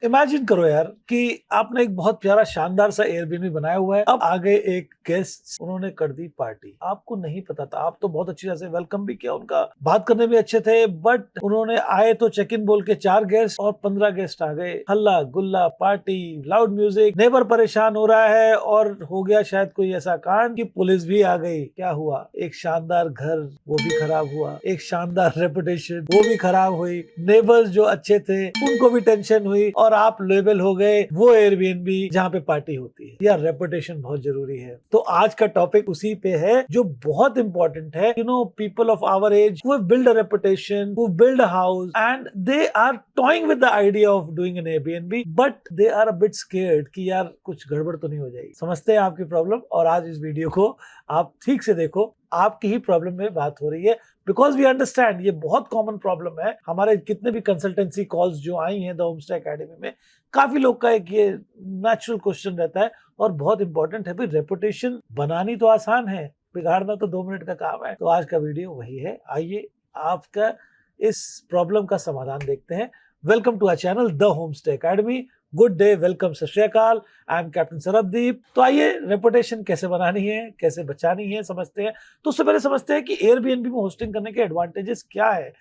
Imagine करो यार कि आपने एक बहुत प्यारा शानदार सा एयरबीएनबी बनाया हुआ है। अब आ गए एक गेस्ट, उन्होंने कर दी पार्टी। आपको नहीं पता था, आप तो बहुत अच्छी तरह से वेलकम भी किया उनका, बात करने भी अच्छे थे, बट उन्होंने आए तो चेक इन बोल के 4 गेस्ट और 15 गेस्ट आ गए। हल्ला गुल्ला, पार्टी, लाउड म्यूजिक, नेबर परेशान हो रहा है और हो गया शायद कोई ऐसा कांड कि पुलिस भी आ गई। क्या हुआ? एक शानदार घर वो भी खराब हुआ, एक शानदार रेपुटेशन वो भी खराब हुई, नेबर्स जो अच्छे थे उनको भी टेंशन हुई और आप लेबल हो गए वो एयरबीएनबी जहाँ पे पार्टी होती है। यार रेपुटेशन बहुत जरूरी है। तो आज का टॉपिक उसी पे है जो बहुत इंपॉर्टेंट है। You know, people of our age who build a reputation, who build a house and they are toying with the idea of doing an Airbnb, but they are a bit scared कि यार कुछ गड़बड़ तो नहीं हो जाएगी। समझते हैं आपकी प्रॉब्लम और आज इस वीडियो को आप ठीक से देखो, आपकी ही प्रॉब्लम में बात हो रही है। बिकॉज वी अंडरस्टैंड ये बहुत कॉमन प्रॉब्लम है। हमारे कितने भी कंसल्टेंसी कॉल्स जो आई हैं द होमस्टे एकेडमी में, काफी लोग का एक ये नेचुरल क्वेश्चन रहता है और बहुत इंपॉर्टेंट है। भाई रेपुटेशन बनानी तो आसान है, बिगाड़ना तो 2 मिनट का काम है। तो आज का वीडियो वही है। आइए आपका इस प्रॉब्लम का समाधान देखते हैं। Welcome to our channel the homestay academy. Good day, welcome, Sat Sri Akal. I am captain Sarabdeep. तो आइए रेपुटेशन कैसे बनानी है, कैसे बचानी है, समझते हैं। तो उससे पहले समझते हैं कि एयरबीएनबी में होस्टिंग करने के एडवांटेजेस क्या है,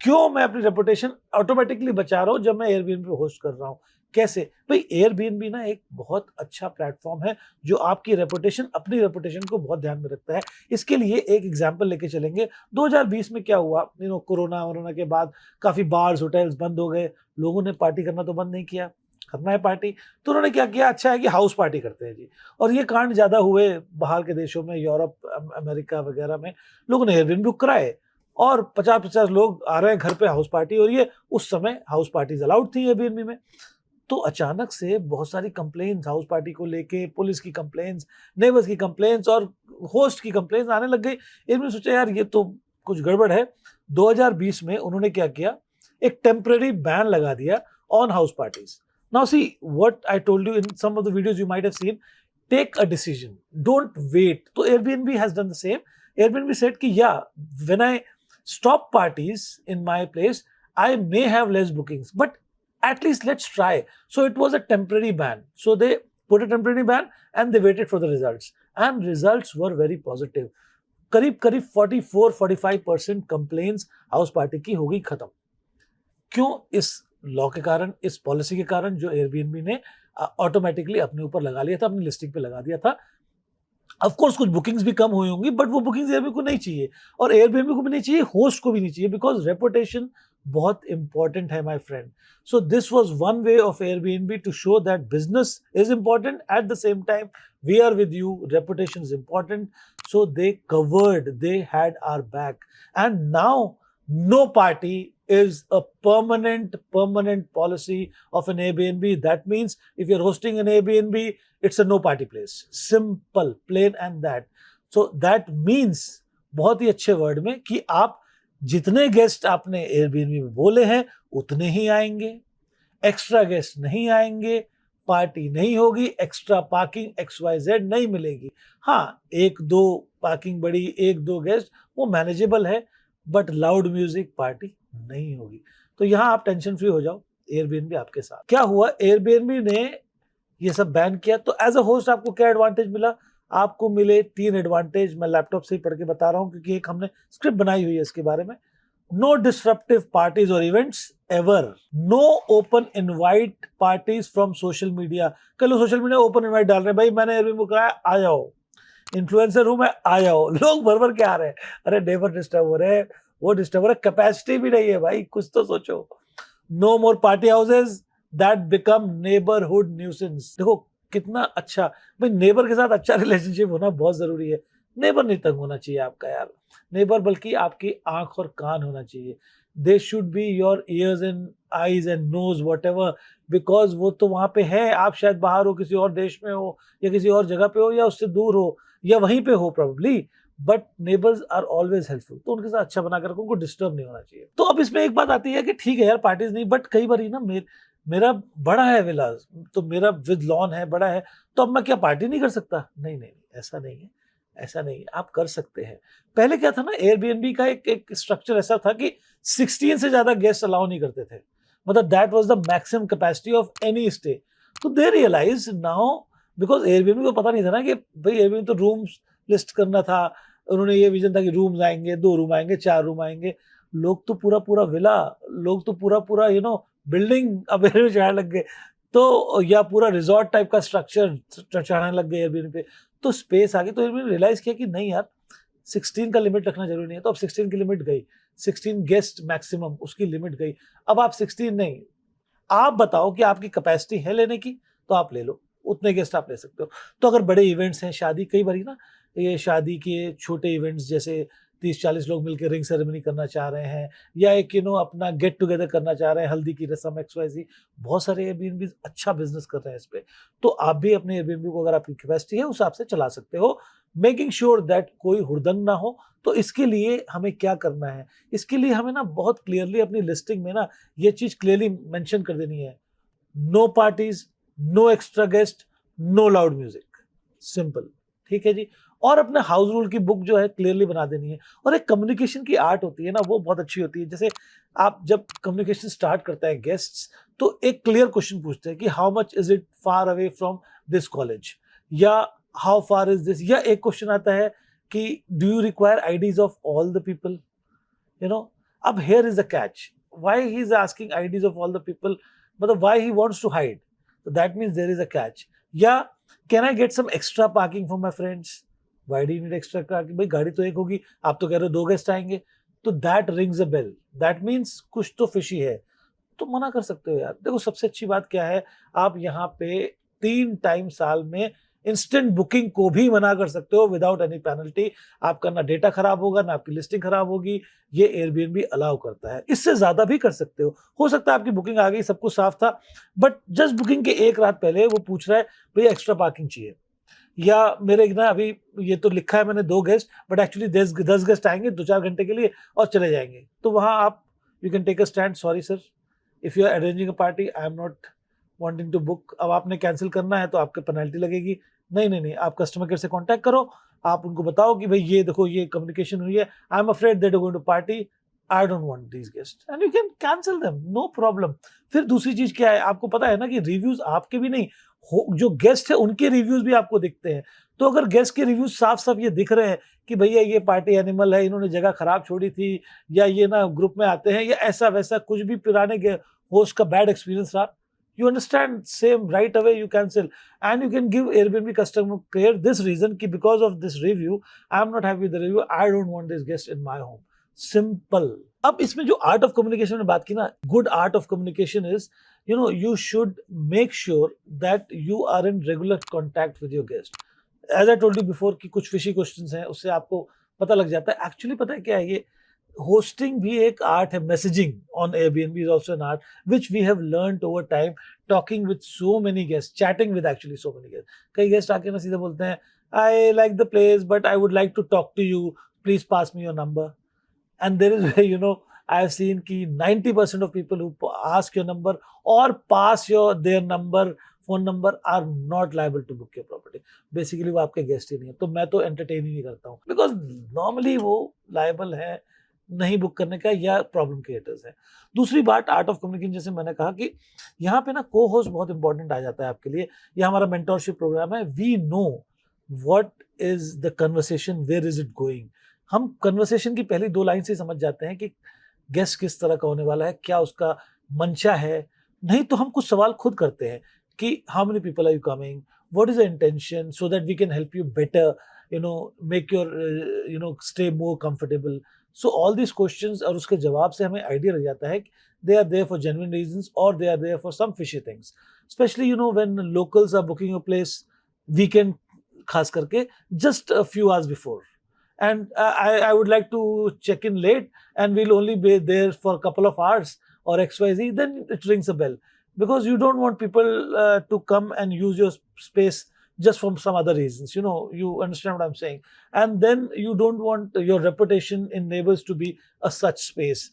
क्यों मैं अपनी रेपुटेशन ऑटोमेटिकली बचा रहा हूं जब मैं एयरबीएनबी पे होस्ट कर रहा हूं। कैसे? भाई एयरबीएनबी ना एक बहुत अच्छा प्लेटफॉर्म है जो आपकी रेपुटेशन, अपनी रेपुटेशन को बहुत ध्यान में रखता है। इसके लिए एक एग्जांपल लेके चलेंगे। 2020 में क्या हुआ, कोरोना के बाद काफी बार्स, होटल्स बंद हो गए। लोगों ने पार्टी करना तो बंद नहीं किया, करना है पार्टी, तो उन्होंने क्या किया, अच्छा है कि हाउस पार्टी करते हैं जी। और ये कांड ज्यादा हुए बाहर के देशों में, यूरोप, अमेरिका वगैरह में। लोगों ने एयरबीएनबी बुक कराए और 50-50 लोग आ रहे हैं घर पे हाउस पार्टी हो रही है। उस समय हाउस पार्टीज अलाउड थी एयरबीएनबी में। तो अचानक से बहुत सारी कंप्लेन्स हाउस पार्टी को लेके, पुलिस की कंप्लेन्स, नेबर्स की कंप्लेन्स और होस्ट की कंप्लेन्स आने लग गई। इन्होंने सोचा यार ये तो कुछ गड़बड़ है। 2020 में उन्होंने क्या किया, एक टेम्पररी बैन लगा दिया on house parties. Now see what I told you in some of the videos you might have seen, take a decision, don't wait. तो Airbnb has done the same. Airbnb said कि या when I stop parties in my place, I may have less bookings, but at least let's try. So it was a temporary ban. So they put a temporary ban and they waited for the results. And results were very positive. करीब करीब 44-45% complains house party की हो गई खत्म। क्यों? इस law के कारण, इस पॉलिसी के कारण जो एयरबीएनबी ने ऑटोमेटिकली अपने ऊपर लगा लिया था, अपनी लिस्टिंग पे लगा दिया था। ऑफ कोर्स कुछ बुकिंग्स भी कम हुई होंगी, बट वो बुकिंग्स एयरबीएनबी को नहीं चाहिए और एयरबीएनबी को भी नहीं चाहिए, होस्ट को भी नहीं चाहिए, बिकॉज रेपुटेशन बहुत इंपॉर्टेंट है my friend. So this was one way of Airbnb to show that business is important, at the same time we are with you, reputation is important. So they covered, they had our back, and now no party is a permanent policy of an Airbnb. That means if you're hosting an Airbnb, it's a no party place. Simple, plain and that. So that means बहुत ही अच्छे word में कि आप जितने guest आपने Airbnb में बोले हैं उतने ही आएंगे, एक्स्ट्रा गेस्ट नहीं आएंगे, पार्टी नहीं होगी, एक्स्ट्रा पार्किंग XYZ नहीं मिलेगी। हाँ, एक दो पार्किंग बड़ी, एक दो गेस्ट, वो मैनेजेबल है, बट लाउड म्यूजिक पार्टी नहीं होगी। तो यहां आप टेंशन फ्री हो जाओ, एयरबीएनबी आपके साथ। क्या हुआ, एयरबीएनबी ने ये सब बैन किया तो एज अ होस्ट आपको क्या एडवांटेज मिला? आपको मिले 3 एडवांटेज। मैं लैपटॉप से ही पढ़ के बता रहा हूं क्योंकि एक हमने स्क्रिप्ट बनाई हुई है इसके बारे में। नो डिस्ट्रप्टिव पार्टीज और events ever, no open invite parties from social media. कल लोग सोशल मीडिया ओपन इनवाइट डाल रहे हैं, भाई मैंने एयरबीएनबी बुक कराया, आ जाओ, इन्फ्लुएंसर हूं मैं, आ जाओ। लोग भर भर के आ रहे हैं, अरे नेबर डिस्टर्ब हो रहे हैं, वो डिस्टर्ब हो रहा है, कैपेसिटी भी नहीं है भाई, कुछ तो सोचो। No more party houses that become neighbourhood nuisance. देखो कितना अच्छा, भाई नेबर के साथ अच्छा रिलेशनशिप होना बहुत जरूरी है। नेबर नहीं तंग होना चाहिए आपका यार, नेबर बल्कि आपकी आंख और कान होना चाहिए। They should be your ears and eyes and nose whatever, because वो तो वहां पे है, आप शायद बाहर हो, किसी और देश में हो या किसी और जगह पे हो या उससे दूर हो या वहीं पे हो probably, but neighbours are always helpful. तो उनके साथ अच्छा बनाकर रखो, उनको डिस्टर्ब नहीं होना चाहिए। तो अब इसमें एक बात आती है कि ठीक है यार पार्टीज नहीं, बट कई बार ना मेरा बड़ा है विला, तो मेरा विद लॉन है, बड़ा है, तो अब मैं क्या पार्टी नहीं कर सकता? नहीं नहीं, ऐसा नहीं है, ऐसा नहीं है, आप कर सकते हैं। पहले क्या था ना, एयरबीएनबी का एक स्ट्रक्चर ऐसा था कि 16 से ज्यादा गेस्ट अलाउ नहीं करते थे। मतलब that was the maximum capacity of any stay. तो दे रियलाइज नाउ, बिकॉज एयरबीएनबी को पता नहीं था ना कि भाई एयरबीएनबी तो रूम्स लिस्ट करना था, उन्होंने ये विजन था कि रूम्स आएंगे, 2 रूम आएंगे, 4 रूम आएंगे। लोग तो पूरा पूरा विला, लोग तो पूरा पूरा बिल्डिंग अब एयरबीएनबी में चढ़ाने लग गए, तो या पूरा रिजॉर्ट टाइप का स्ट्रक्चर चढ़ाने लग गए एयरबीएनबी पे। तो स्पेस आ गई, तो एयरबीएनबी रियलाइज किया कि नहीं यार, 16 का लिमिट रखना जरूरी नहीं है। तो अब 16 की लिमिट गई, 16 गेस्ट मैक्सिमम, उसकी लिमिट गई। अब आप 16 नहीं, आप बताओ कि आपकी कैपेसिटी है लेने की, तो आप ले लो, उतने गेस्ट आप ले सकते हो। तो अगर बड़े इवेंट्स हैं, शादी, कई बार ना ये शादी के छोटे इवेंट्स जैसे 30-40 लोग मिलकर रिंग सेरेमनी करना चाह रहे हैं, या एक अपना गेट टुगेदर करना चाह रहे हैं, हल्दी की रस्म XYZ, बहुत सारे एयरबीएनबी अच्छा बिजनेस कर रहे हैं इस पे। तो आप भी अपने एयरबीएनबी को, अगर आपकी कैपेसिटी है, उस हिसाब से चला सकते हो, मेकिंग श्योर दैट कोई हुड़दंग ना हो। तो इसके लिए हमें क्या करना है, इसके लिए हमें ना बहुत क्लियरली अपनी लिस्टिंग में ना ये चीज क्लियरली मेंशन कर देनी है, no parties, no extra guest, no loud music, simple, ठीक है जी। और अपने हाउस रूल की बुक जो है क्लियरली बना देनी है। और एक कम्युनिकेशन की आर्ट होती है ना, वो बहुत अच्छी होती है। जैसे आप जब कम्युनिकेशन स्टार्ट करते हैं गेस्ट्स, तो एक क्लियर क्वेश्चन पूछते हैं कि how much is it far away from this college, या हाउ फार इज दिस, या एक क्वेश्चन आता है कि do you require IDs of all the people, अब here is the catch, why he is asking IDs of all the people, मतलब why he wants to hide, so that means there is a catch। या can I get some extra parking for my friends, why do you need extra parking, भाई गाड़ी तो एक होगी, आप तो कह रहे हो 2 गेस्ट आएंगे, तो that rings a bell, that means कुछ तो फिशी है, तो मना कर सकते हो यार। देखो सबसे अच्छी बात क्या है, आप यहाँ पे 3 टाइम साल में इंस्टेंट बुकिंग को भी मना कर सकते हो विदाउट एनी पेनल्टी। आपका ना डेटा खराब होगा, ना आपकी लिस्टिंग खराब होगी, ये एयरबीएनबी अलाउ करता है। इससे ज्यादा भी कर सकते हो सकता है आपकी बुकिंग आ गई, सब कुछ साफ था, बट जस्ट बुकिंग के एक रात पहले वो पूछ रहा है भैया एक्स्ट्रा पार्किंग चाहिए, या मेरे ना अभी ये तो लिखा है मैंने 2 गेस्ट, बट एक्चुअली 10 गेस्ट आएंगे 2-4 घंटे के लिए और चले जाएंगे, तो वहां आप you can take a stand, sorry sir, if you are arranging a party, I am not wanting to book. अब आपने कैंसिल करना है तो आपके पेनल्टी लगेगी। नहीं नहीं नहीं, आप कस्टमर केयर से कांटेक्ट करो, आप उनको बताओ कि भाई ये देखो ये कम्युनिकेशन हुई है, I am afraid that you going to party, I don't want these guest, and you can cancel them, no problem. फिर दूसरी चीज क्या है, आपको पता है ना कि रिव्यूज आपके भी नहीं, जो गेस्ट है उनके रिव्यूज भी आपको दिखते हैं। तो अगर गेस्ट के रिव्यूज साफ साफ ये दिख रहे हैं कि भैया ये पार्टी एनिमल है, इन्होंने जगह खराब छोड़ी थी, या ये ना ग्रुप में आते हैं, या ऐसा वैसा कुछ भी पुराने होस्ट का बैड एक्सपीरियंस रहा, you understand, same right away you cancel, and you can give Airbnb customer care this reason कि because of this review I am not happy with the review, I don't want this guest in my home, simple। अब इसमें जो art of communication में बात की ना, good art of communication is you should make sure that you are in regular contact with your guest, as I told you before कि कुछ fishy questions हैं, उससे आपको पता लग जाता है एक्चुअली। पता है क्या है, ये होस्टिंग भी एक आर्ट है, messaging on Airbnb is also an art which we have learned over time talking with so many guests, chatting with actually so many guests। कई गेस्ट आके ना सीधे बोलते हैं I like the place but I would like to talk to you, please pass me your number, and there is where I have seen कि 90% of people who ask your number or pass their number, phone number, are not liable to book your property। Basically वो आपके guest ही नहीं है, तो मैं तो entertain ही नहीं करता हूँ, बिकॉज नॉर्मली वो लाइबल है नहीं बुक करने का, या प्रॉब्लम क्रिएटर्स है। दूसरी बात आर्ट ऑफ कम्युनिकेशन, जैसे मैंने कहा कि यहाँ पे ना को होस्ट बहुत इंपॉर्टेंट आ जाता है आपके लिए। यह हमारा मेंटोरशिप प्रोग्राम है, we know what is the conversation, where is it going. हम कन्वर्सेशन की पहली 2 लाइन से समझ जाते हैं कि गेस्ट किस तरह का होने वाला है, क्या उसका मंशा है। नहीं तो हम कुछ सवाल खुद करते हैं कि how many people are you coming, what is the intention, so that we can help you better, make your stay more comfortable. So all these questions और उसके जवाब से हमें आइडिया लग जाता है कि they are there for genuine reasons और they are there for some fishy things, specially when locals are booking your place weekend खास करके just a few hours before, and I would like to check in late and we'll only be there for a couple of hours or XYZ, then it rings a bell, because you don't want people to come and use your space just from some other reasons, you understand what I'm saying, and then you don't want your reputation in neighbors to be a such space।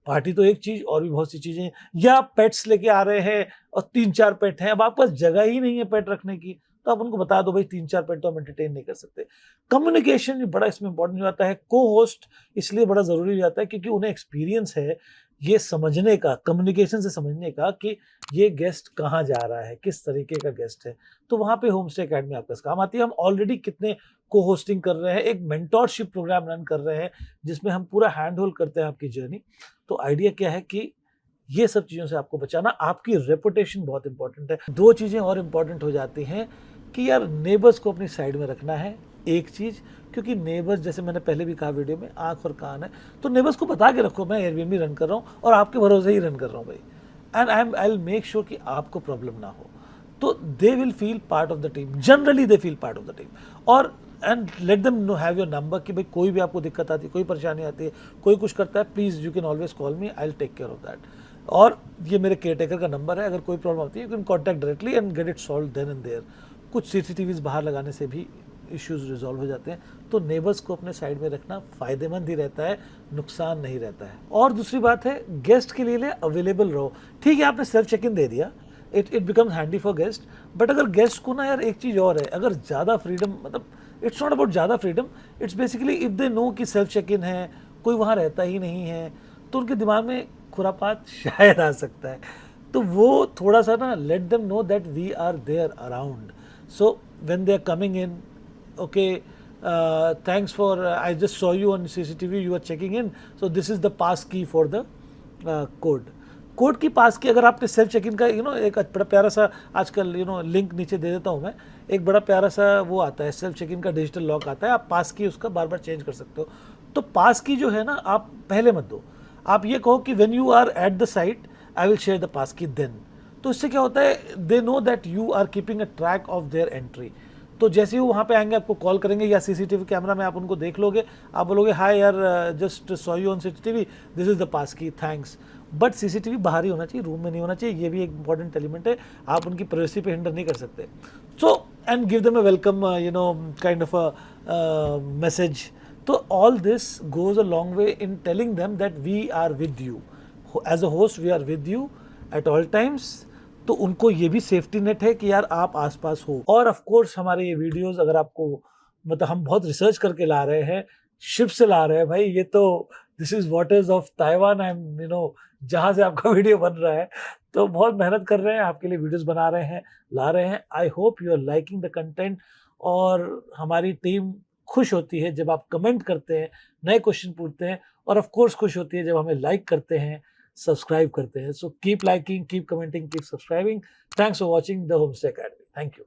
Party तो एक चीज, और भी बहुत सी चीजें, या pets लेके आ रहे हैं और 3-4 पेट हैं, अब आपके पास जगह ही नहीं है पेट रखने की, तो आप उनको बता दो भाई 3-4 पेट तो हम एंटरटेन नहीं कर सकते। कम्युनिकेशन बड़ा इसमें इंपॉर्टेंट हो जाता है। को होस्ट इसलिए बड़ा जरूरी हो जाता है क्योंकि उन्हें एक्सपीरियंस है ये समझने का, कम्युनिकेशन से समझने का कि ये गेस्ट कहाँ जा रहा है, किस तरीके का गेस्ट है, तो वहाँ पे होम स्टे अकेडमी आपके काम आती है। हम ऑलरेडी कितने को-होस्टिंग कर रहे हैं, एक मेंटोरशिप प्रोग्राम रन कर रहे हैं, जिसमें हम पूरा हैंड होल्ड करते हैं आपकी जर्नी। तो आइडिया क्या है कि ये सब चीज़ों से आपको बचाना, आपकी रेपुटेशन बहुत इंपॉर्टेंट है। 2 चीज़ें और इंपॉर्टेंट हो जाती हैं कि यार नेबर्स को अपनी साइड में रखना है, एक चीज़, क्योंकि नेबर्स, जैसे मैंने पहले भी कहा वीडियो में, आँख और कान है, तो नेबर्स को बता के रखो मैं एयरबीएनबी रन कर रहा हूँ और आपके भरोसे ही रन कर रहा हूँ भाई, and I will make sure कि आपको प्रॉब्लम ना हो। तो they will feel part of the team, generally they feel part of the team. और and let them know, have your number, कि भाई कोई भी आपको दिक्कत आती है, कोई परेशानी आती है, कोई कुछ करता है, please you can always call me, I will take care of that. और ये मेरे केयरटेकर का नंबर है, अगर कोई प्रॉब्लम आती है you can contact directly and get it solve then and there. कुछ सीसीटीवीज बाहर लगाने से भी इश्यूज रिजॉल्व हो जाते हैं। तो नेबर्स को अपने साइड में रखना फ़ायदेमंद ही रहता है, नुकसान नहीं रहता है। और दूसरी बात है, गेस्ट के लिए अवेलेबल रहो। ठीक है, आपने सेल्फ चेक इन दे दिया, it becomes handy for guest, but अगर गेस्ट को ना यार एक चीज़ और है, अगर ज़्यादा फ्रीडम, मतलब इट्स नॉट अबाउट ज़्यादा freedom, it's basically if they know कि सेल्फ चेक इन है, कोई वहाँ रहता ही नहीं है, तो उनके दिमाग में खुरापात शायद आ सकता है। तो वो थोड़ा सा ना, let them know that we are there around, so when they are coming in, okay, thanks for, I just saw you on CCTV, you are checking in, so this is the pass key for the code. Code की पास की, अगर आपने self check in का एक बड़ा प्यारा सा आजकल लिंक नीचे दे देता हूँ मैं, एक बड़ा प्यारा सा वो आता है, सेल्फ चेक इन का डिजिटल लॉक आता है, आप पास की उसका बार बार चेंज कर सकते हो। तो पास की जो है ना, आप पहले मत दो, आप ये कहो कि when you are at the site I will share the pass key then. तो इससे क्या होता है, they know that you are keeping a track of their entry. तो जैसे ही वो वहाँ पे आएंगे, आपको कॉल करेंगे या सीसीटीवी कैमरा में आप उनको देख लोगे, आप बोलोगे हाय यार, just saw you on CCTV, this is the pass key, thanks. But CCTV बाहर ही होना चाहिए, रूम में नहीं होना चाहिए, ये भी एक इंपॉर्टेंट एलिमेंट है, आप उनकी प्राइवेसी पे हिंडर नहीं कर सकते। So and give them a welcome kind of a message. तो all this goes a long way in telling them that we are with you, as a host we are with you at all times. तो उनको ये भी safety net है कि यार आप आसपास हो। और ऑफ कोर्स हमारे ये वीडियोस, अगर आपको, मतलब हम बहुत रिसर्च करके ला रहे हैं, शिप से ला रहे हैं भाई, ये तो this is waters of Taiwan, I am जहाँ से आपका वीडियो बन रहा है, तो बहुत मेहनत कर रहे हैं, आपके लिए वीडियोस बना रहे हैं, ला रहे हैं। I hope you are liking the content. और हमारी टीम खुश होती है जब आप कमेंट करते हैं, नए क्वेश्चन पूछते हैं, और ऑफ कोर्स खुश होती है जब हमें लाइक करते हैं, सब्सक्राइब करते हैं। So keep liking, keep commenting, keep subscribing. Thanks for watching the homestay academy. Thank you.